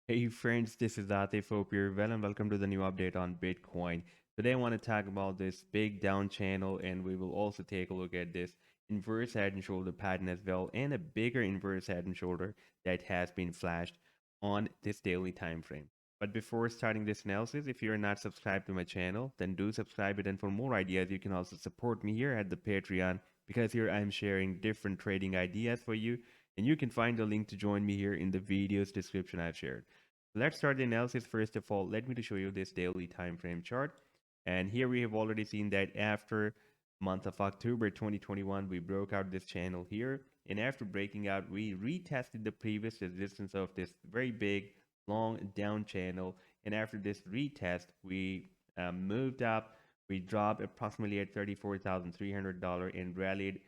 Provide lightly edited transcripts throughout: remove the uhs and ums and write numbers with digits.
Hey friends, this is Atif. Hope you're well and welcome to the new update on Bitcoin. Today I want to talk about this big down channel and we will also take a look at this inverse head and shoulder pattern as well and a bigger inverse head and shoulder that has been flashed on this daily time frame. But before starting this analysis, if you're not subscribed to my channel, then do subscribe it, and for more ideas you can also support me here at the Patreon because here I'm sharing different trading ideas for you, and you can find the link to join me here in the video's description I've shared. Let's start the analysis. First of all, let me to show you this daily time frame chart. And here we have already seen that after month of October 2021, we broke out this channel here. And after breaking out, we retested the previous resistance of this very big long down channel. And after this retest, we moved up. We dropped approximately at $34,300 and rallied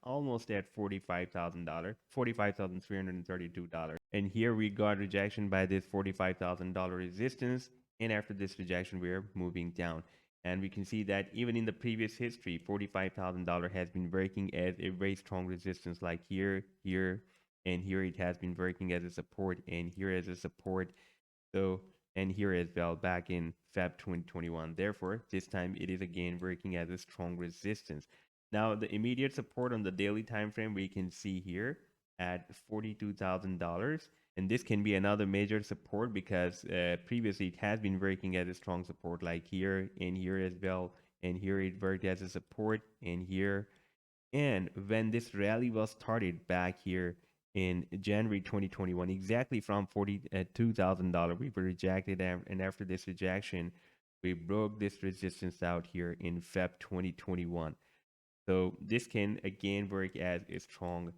almost at $45,000, $45,332. And here we got rejection by this $45,000 resistance. And after this rejection, we're moving down. And we can see that even in the previous history, $45,000 has been working as a very strong resistance, like here, here, and here it has been working as a support, and here as a support. So, and here as well back in Feb 2021. Therefore, this time it is again working as a strong resistance. Now, the immediate support on the daily time frame we can see here at $42,000. And this can be another major support because previously it has been working as a strong support, like here and here as well. And here it worked as a support, and here. And when this rally was started back here in January 2021, exactly from $42,000, we were rejected. And after this rejection, we broke this resistance out here in Feb 2021. So this can again work as a strong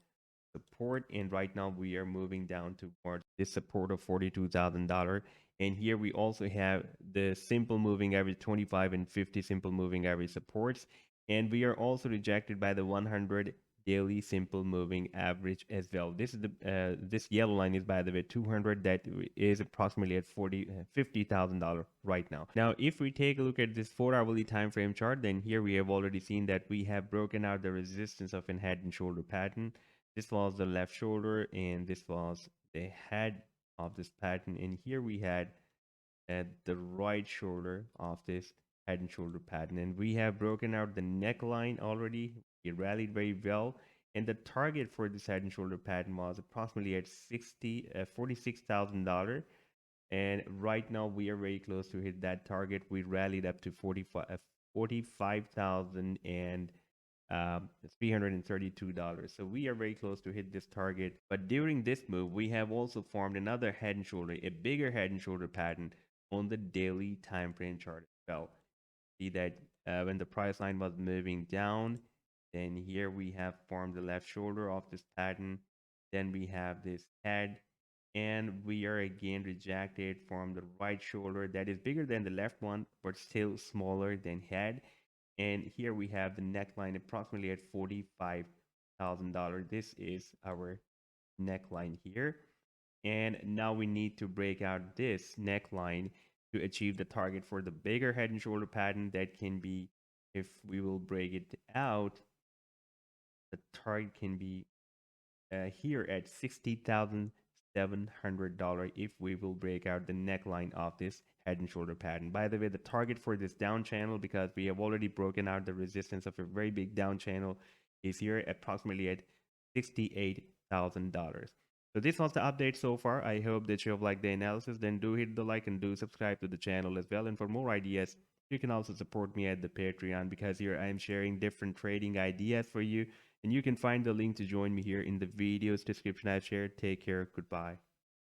support, and right now we are moving down towards this support of $42,000. And here we also have the simple moving average 25 and 50 simple moving average supports, and we are also rejected by the 100 daily simple moving average as well. This is the this yellow line is, by the way, 200. That is approximately at $50,000 right now. Now if we take a look at this 4-hourly time frame chart, then here we have already seen that we have broken out the resistance of a head and shoulder pattern. This was the left shoulder and this was the head of this pattern, and here we had at the right shoulder of this head and shoulder pattern, and we have broken out the neckline already. It rallied very well, and the target for this head and shoulder pattern was approximately at $46,000. And right now we are very close to hit that target. We rallied up to 45,000 and $332. So we are very close to hit this target. But during this move, we have also formed another head and shoulder, a bigger head and shoulder pattern on the daily time frame chart as well. See that when the price line was moving down, then here we have formed the left shoulder of this pattern. Then we have this head, and we are again rejected from the right shoulder that is bigger than the left one, but still smaller than head. And here we have the neckline approximately at $45,000. This is our neckline here. And now we need to break out this neckline to achieve the target for the bigger head and shoulder pattern. That can be, if we will break it out, the target can be here at $60,700 if we will break out the neckline of this head and shoulder pattern. By the way, the target for this down channel, because we have already broken out the resistance of a very big down channel, is here approximately at $68,000. So this was the update so far. I hope that you have liked the analysis. Then do hit the like and do subscribe to the channel as well. And for more ideas, you can also support me at the Patreon, because here I am sharing different trading ideas for you. And you can find the link to join me here in the video's description I've shared. Take care. Goodbye.